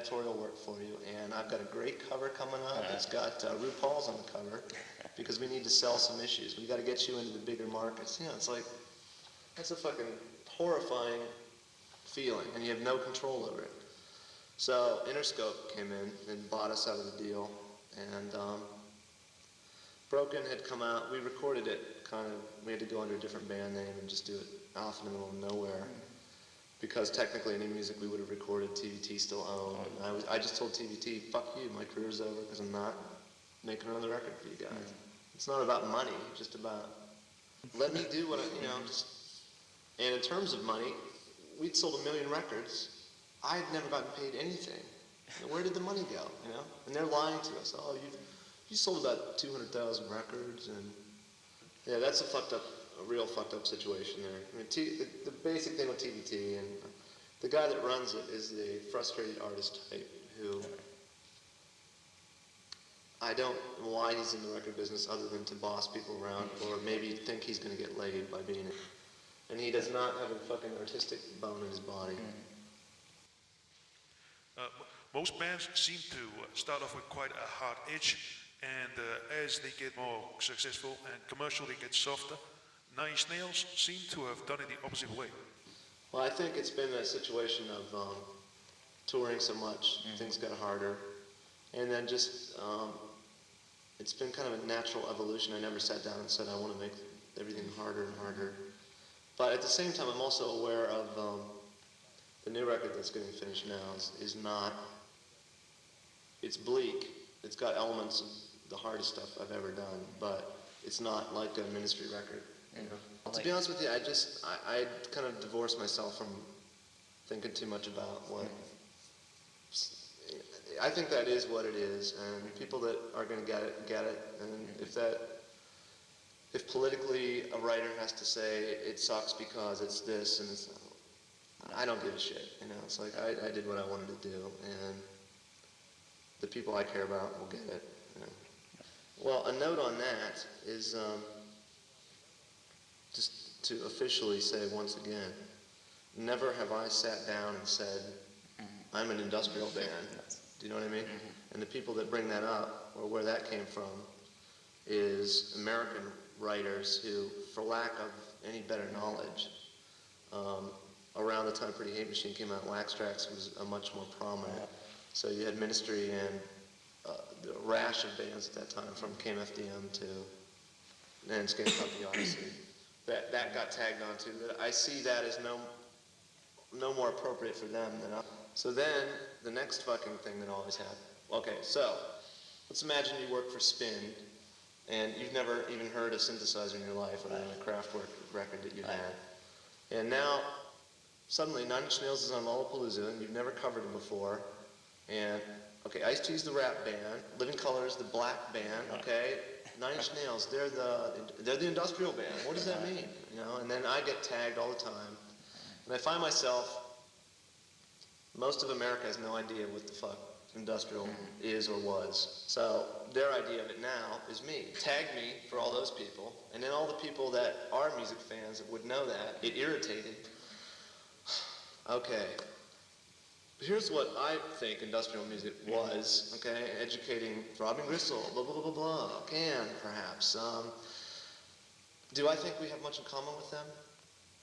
editorial work for you, and I've got a great cover coming up. It's got RuPaul's on the cover because we need to sell some issues. We got to get you into the bigger markets. You know, it's like, that's a fucking horrifying feeling, and you have no control over it. So Interscope came in and bought us out of the deal, and Broken had come out. We recorded it kind of, we had to go under a different band name and just do it off in the middle of nowhere. Because technically any music we would have recorded, TVT still owned. And I just told TVT, fuck you, my career's over because I'm not making another record for you guys. It's not about money, just about let me do what I, you know, just. And in terms of money, we'd sold 1 million records. I had never gotten paid anything. You know, where did the money go, you know? And they're lying to us. Oh, you sold about 200,000 records, and yeah, that's a real fucked up situation there. I mean, the basic thing with TVT, and the guy that runs it is the frustrated artist type who, I don't know why he's in the record business other than to boss people around or maybe think he's going to get laid by being it. And he does not have a fucking artistic bone in his body. Most bands seem to start off with quite a hard edge, and as they get more successful and commercial, they get softer. Nine Inch Nails seem to have done it the opposite way. Well, I think it's been a situation of touring so much, things got harder, and then just it's been kind of a natural evolution. I never sat down and said I want to make everything harder and harder. But at the same time, I'm also aware of the new record that's getting finished now is not, it's bleak. It's got elements of the hardest stuff I've ever done, but it's not like a Ministry record. You know? To be honest with you, I kind of divorced myself from thinking too much about what, I think that is what it is, and people that are going to get it, and if politically a writer has to say it sucks because it's this and it's, I don't give a shit, you know, it's like I did what I wanted to do, and the people I care about will get it, you know. Well, a note on that is just to officially say once again, never have I sat down and said, I'm an industrial band. Do you know what I mean? And the people that bring that up, or where that came from, is American writers who, for lack of any better knowledge, around the time Pretty Hate Machine came out, Wax Trax was a much more prominent. So you had Ministry and the rash of bands at that time, from KMFDM to and Skate Puppy Odyssey, that got tagged onto. That I see that as no more appropriate for them than us. So then the next fucking thing that always happened. Okay, so let's imagine you work for Spin, and you've never even heard a synthesizer in your life, other than a Kraftwerk record that you had. And now, suddenly, Nine Inch Nails is on Lollapalooza, and you've never covered them before. And, okay, Ice-T's the rap band, Living Colour's the black band, okay? Nine Inch Nails, they're the industrial band. What does that mean? You know, and then I get tagged all the time. And I find myself, most of America has no idea what the fuck industrial is or was. So their idea of it now is me. Tag me for all those people, and then all the people that are music fans that would know that, it irritated. Okay, here's what I think industrial music was, okay? Educating Throbbing Gristle, blah, blah, blah, blah, blah, Can, perhaps. Do I think we have much in common with them?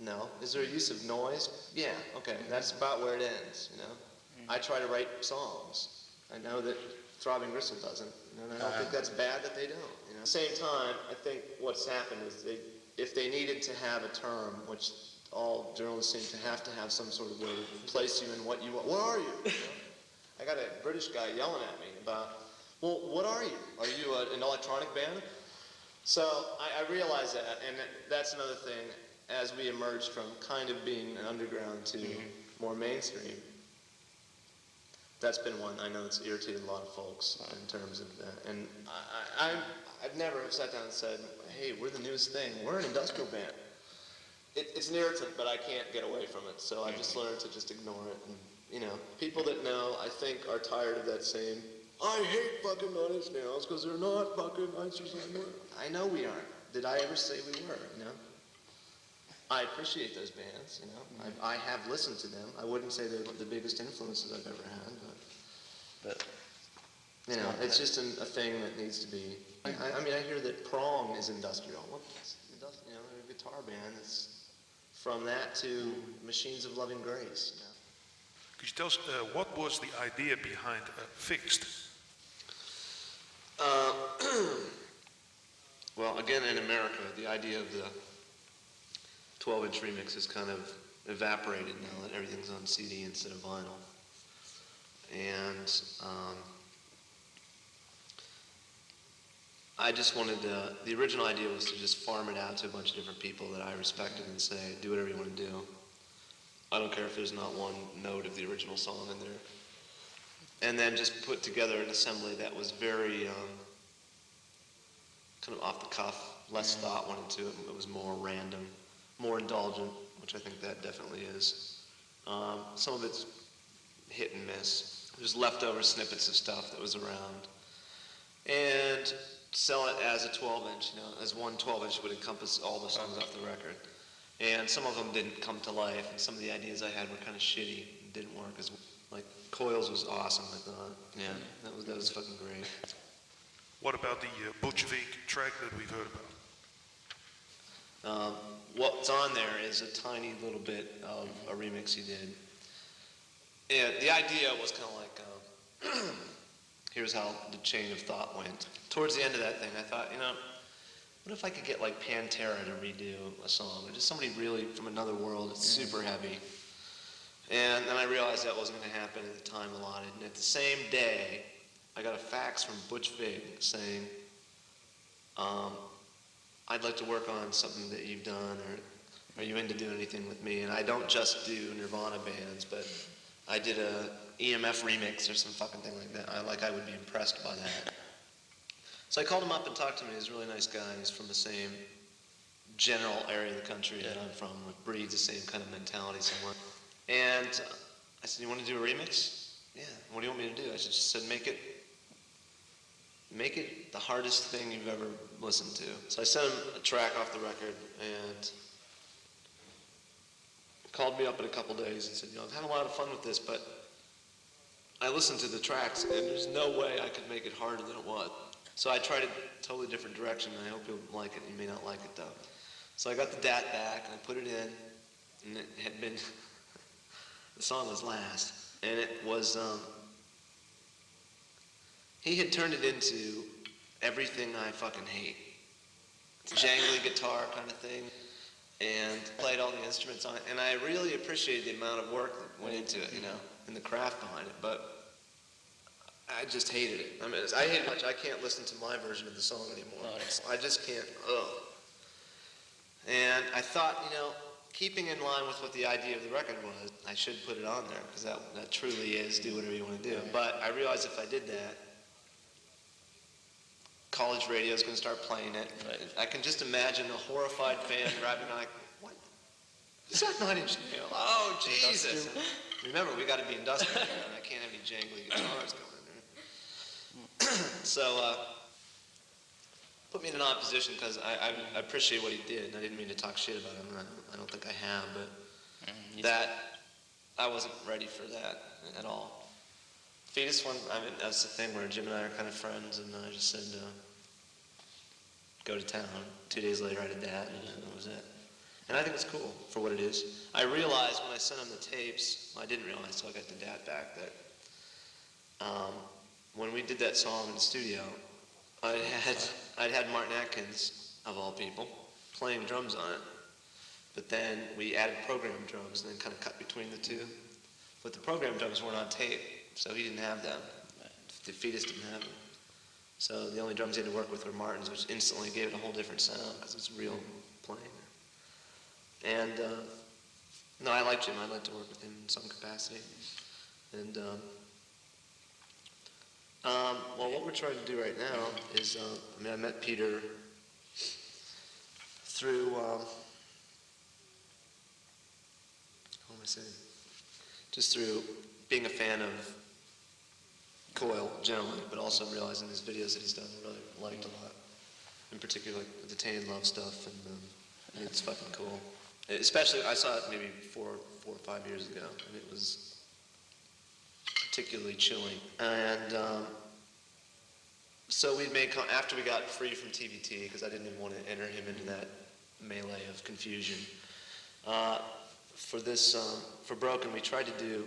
No. Is there a use of noise? Yeah, okay, that's about where it ends, you know? I try to write songs. I know that Throbbing Gristle doesn't, and I don't think that's bad that they don't, you know? At the same time, I think what's happened is if they needed to have a term, which all journalists seem to have some sort of way to place you in what you want. What are you? You know? I got a British guy yelling at me about, well, what are you? Are you an electronic band? So I realize that, and that's another thing, as we emerged from kind of being an underground to more mainstream. That's been one. I know it's irritated a lot of folks in terms of that. And I've never sat down and said, hey, we're the newest thing. We're an industrial band. It's an irritant, but I can't get away from it. So I just learned to just ignore it. And, you know, people that know, I think, are tired of that same, I hate fucking Nine Inch Nails because they're not fucking Nine Inch Nails. I know we aren't. Did I ever say we were, you know? I appreciate those bands, you know. I have listened to them. I wouldn't say they're the biggest influences I've ever had, but You know, it's just a thing that needs to be. I mean, I hear that prong is industrial. What's industrial? You know, a guitar band. It's from that to Machines of Loving Grace. You know? Could you tell us what was the idea behind Fixed? Well, again, in America, the idea of the 12-inch remix has kind of evaporated now that everything's on CD instead of vinyl. And I just wanted to, the original idea was to just farm it out to a bunch of different people that I respected and say, do whatever you want to do. I don't care if there's not one note of the original song in there. And then just put together an assembly that was very kind of off the cuff, less thought went into it. It was more random, more indulgent, which I think that definitely is. Some of it's hit and miss. There's leftover snippets of stuff that was around. And sell it as a 12-inch, you know, as one 12-inch would encompass all the songs off the record. And some of them didn't come to life, and some of the ideas I had were kind of shitty and didn't work as well. Like, Coils was awesome, I thought. Yeah, that was fucking great. What about the Bolshevik track that we've heard about? What's on there is a tiny little bit of a remix he did. And the idea was kind of like, here's how the chain of thought went. Towards the end of that thing, I thought, you know, what if I could get like Pantera to redo a song, or just somebody really from another world that's super heavy. And then I realized that wasn't going to happen at the time allotted. And at the same day, I got a fax from Butch Vig saying, I'd like to work on something that you've done, or are you into doing anything with me? And I don't just do Nirvana bands, but I did a EMF remix or some fucking thing like that. I would be impressed by that. So I called him up and talked to him. He's a really nice guy. He's from the same general area of the country that I'm from, breeds the same kind of mentality somewhat. And I said, you want to do a remix? Yeah. What do you want me to do? I just said, make it the hardest thing you've ever listened to. So I sent him a track off the record, and he called me up in a couple days and said, you know, I've had a lot of fun with this, but I listened to the tracks, and there's no way I could make it harder than it was. So I tried a totally different direction, and I hope you'll like it. You may not like it, though. So I got the DAT back, and I put it in, and it had been, the song was Last, and it was, he had turned it into everything I fucking hate. It's a jangly guitar kind of thing, and played all the instruments on it, and I really appreciated the amount of work that went into it, you know, and the craft behind it, but I just hated it. I mean, I hate it much. I can't listen to my version of the song anymore. I just can't, And I thought, you know, keeping in line with what the idea of the record was, I should put it on there, because that truly is do whatever you want to do. But I realized if I did that, college radio is going to start playing it. Right. I can just imagine a horrified fan grabbing like, what? Is that 9-inch nail? Oh, Jesus. Remember, we got to be industrial, and I can't have any jangly guitars going in there. So, put me in an odd position, because I appreciate what he did, and I didn't mean to talk shit about him. I don't think I have, but that, I wasn't ready for that at all. Fetus one, I mean, that's the thing where Jim and I are kind of friends, and I just said, go to town. 2 days later I did that, and that was it. And I think it's cool for what it is. I realized when I sent him the tapes, well, I didn't realize until I got the DAT back, that when we did that song in the studio, I'd had Martin Atkins, of all people, playing drums on it. But then we added program drums and then kind of cut between the two. But the program drums weren't on tape, so he didn't have them. The Fetus didn't have them. So the only drums he had to work with were Martin's, which instantly gave it a whole different sound, because it's real playing. And, no, I liked Jim. I'd like to work with him in some capacity. And, well, what we're trying to do right now is, I mean, I met Peter through, how am I saying? Just through being a fan of Coil generally, but also realizing his videos that he's done I really liked a lot. In particular, like the Tainted Love stuff, and it's fucking cool. Especially, I saw it maybe 4 or 5 years ago, and it was particularly chilling. And So we made, after we got free from TBT, because I didn't even want to enter him into that melee of confusion, for this, for Broken, we tried to do,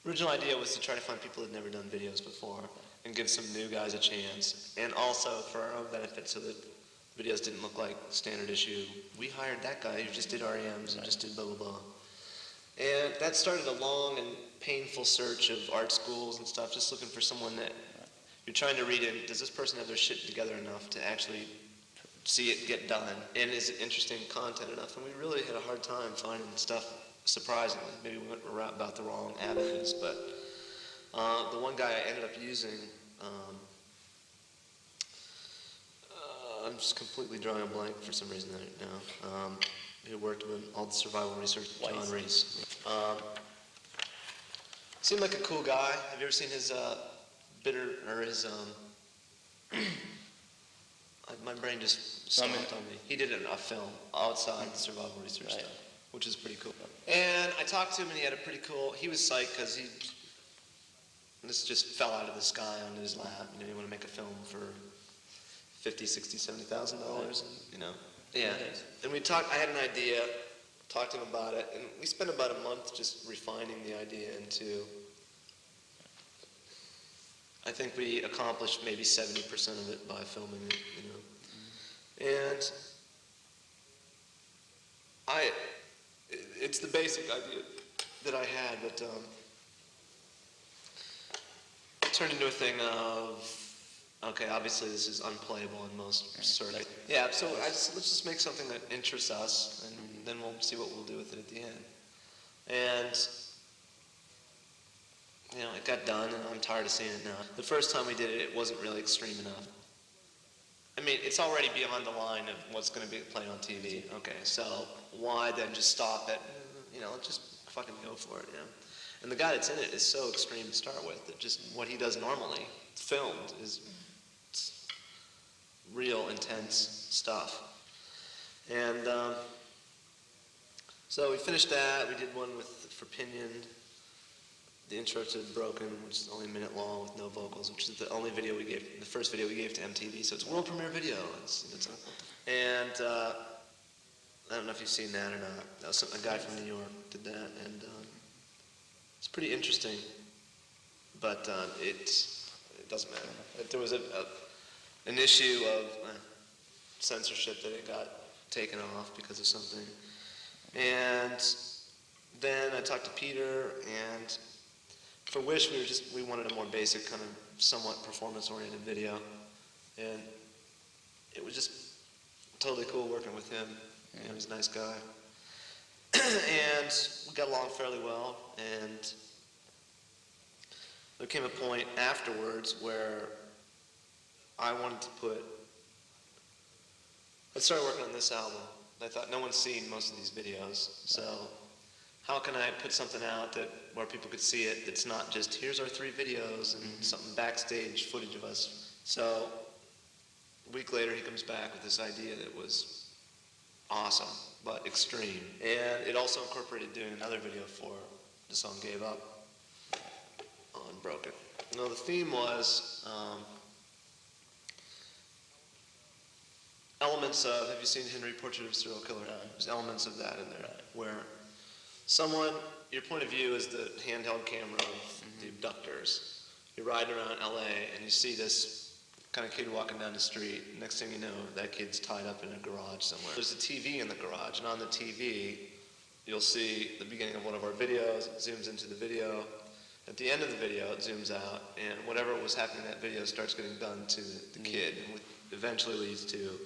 original idea was to try to find people that had never done videos before and give some new guys a chance. And also for our own benefit, so that videos didn't look like standard issue. We hired that guy who just did REMs and just did blah, blah, blah. And that started a long and painful search of art schools and stuff, just looking for someone that you're trying to read in. Does this person have their shit together enough to actually see it get done? And is it interesting content enough? And we really had a hard time finding stuff, surprisingly. Maybe we went about the wrong avenues, but the one guy I ended up using, I'm just completely drawing a blank for some reason right now, who worked with all the survival research, John Reese. Seemed like a cool guy. Have you ever seen his my brain just stopped on me. He did a film outside the survival research stuff, which is pretty cool. And I talked to him, and he had a pretty cool, he was psyched because this just fell out of the sky onto his lap. You know, you want to make a film for $50,000, $60,000, $70,000, you know. Yeah. And I had an idea, talked to him about it, and we spent about a month just refining the idea into, I think we accomplished maybe 70% of it by filming it, you know. And it's the basic idea that I had, but it turned into a thing of, okay, obviously this is unplayable in most circuits. Yeah, so let's just make something that interests us, and then we'll see what we'll do with it at the end. And, you know, it got done, and I'm tired of seeing it now. The first time we did it, it wasn't really extreme enough. I mean, it's already beyond the line of what's going to be played on TV. Okay, so why then just stop at, you know, let's just fucking go for it, you know? And the guy that's in it is so extreme to start with that just what he does normally, filmed, is real intense stuff. And so we finished that. We did one for Pinion, the intro to Broken, which is only a minute long with no vocals, which is the only video we gave, the first video we gave to MTV. So it's a world premiere video. And I don't know if you've seen that or not. That was a guy from New York did that, and it's pretty interesting. But it doesn't matter. There was an issue of censorship that it got taken off because of something. And then I talked to Peter, and for Wish, we wanted a more basic kind of somewhat performance-oriented video. And it was just totally cool working with him. You know, he's a nice guy. And we got along fairly well, and there came a point afterwards where I wanted to I started working on this album. I thought no one's seen most of these videos, so how can I put something out where people could see it that's not just, here's our 3 videos and something backstage footage of us. So a week later he comes back with this idea that was awesome, but extreme. And it also incorporated doing another video for the song Gave Up on Broken. No, the theme was elements of, have you seen Henry Portrait of a Serial Killer? There's elements of that in there, where your point of view is the handheld camera of the abductors. You're riding around LA and you see this kind of kid walking down the street. Next thing you know, that kid's tied up in a garage somewhere. There's a TV in the garage, and on the TV, you'll see the beginning of one of our videos. It zooms into the video. At the end of the video, it zooms out, and whatever was happening in that video starts getting done to the kid, and eventually leads to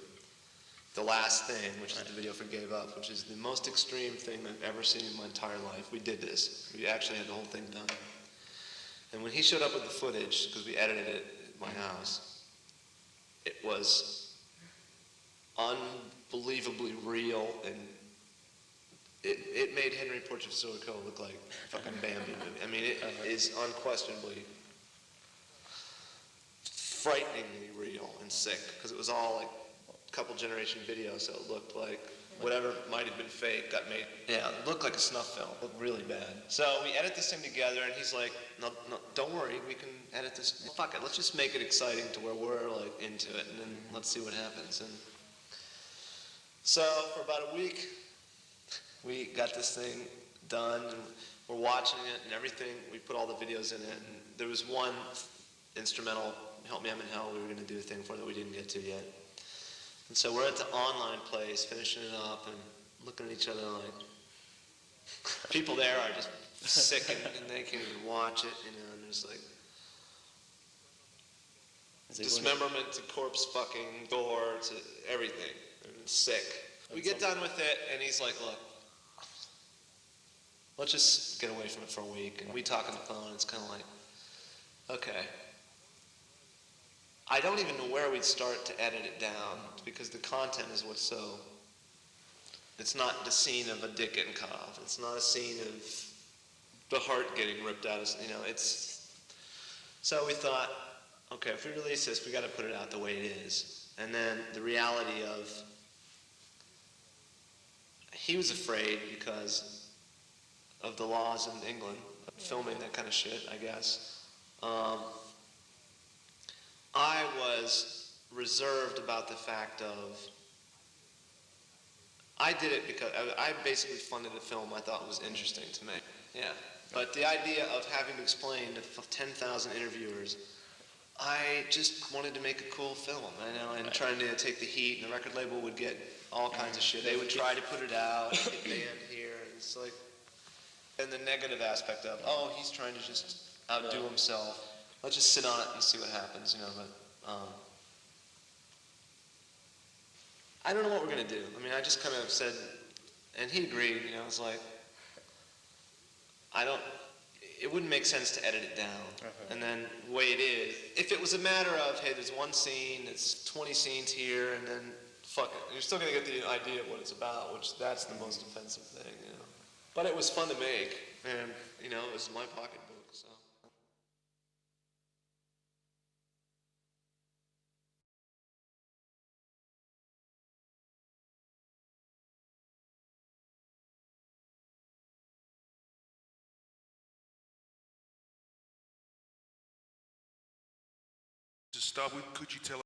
the last thing, which is the video for Gave Up, which is the most extreme thing I've ever seen in my entire life. We did this. We actually had the whole thing done. And when he showed up with the footage, because we edited it at my house, it was unbelievably real, and it made Henry Portrait of a Serial Killer look like a fucking Bambi movie. I mean, it is unquestionably frighteningly real and sick, because it was all like couple generation video, so it looked like whatever might have been fake got made. Yeah, it looked like a snuff film. It looked really bad. So we edit this thing together, and he's like, no, don't worry, we can edit this. Fuck it, let's just make it exciting to where we're like into it, and then let's see what happens. And so for about a week, we got this thing done, and we're watching it and everything. We put all the videos in it, and there was one instrumental, Help Me I'm in Hell, we were going to do a thing for that we didn't get to yet. And so we're at the online place, finishing it up, and looking at each other like, people there are just sick, and they can't even watch it, you know, and there's like, dismemberment to corpse fucking door to everything, and it's sick. We get done with it, and he's like, look, let's just get away from it for a week. And we talk on the phone, it's kind of like, okay. I don't even know where we'd start to edit it down, because the content is what's so, it's not the scene of a dick getting cut off. It's not a scene of the heart getting ripped out, you know, it's, so we thought, okay, if we release this, we got to put it out the way it is. And then the reality of, he was afraid because of the laws in England, filming that kind of shit, I guess. I was reserved about the fact of, I did it because I basically funded a film I thought was interesting to make. Yeah. But the idea of having to explain to 10,000 interviewers, I just wanted to make a cool film, you know, and trying to take the heat, and the record label would get all kinds of shit. They would try to put it out, get banned here, and it's like, and the negative aspect of, oh, he's trying to just outdo himself. Let's just sit on it and see what happens, you know, but, I don't know what we're gonna do. I mean, I just kind of said, and he agreed, you know, it's like, it wouldn't make sense to edit it down. And then the way it is, if it was a matter of, hey, there's one scene, it's 20 scenes here, and then fuck it. You're still gonna get the idea of what it's about, which that's the most offensive thing, you know. But it was fun to make, and, you know, it was my pocketbook, so. To start with, could you tell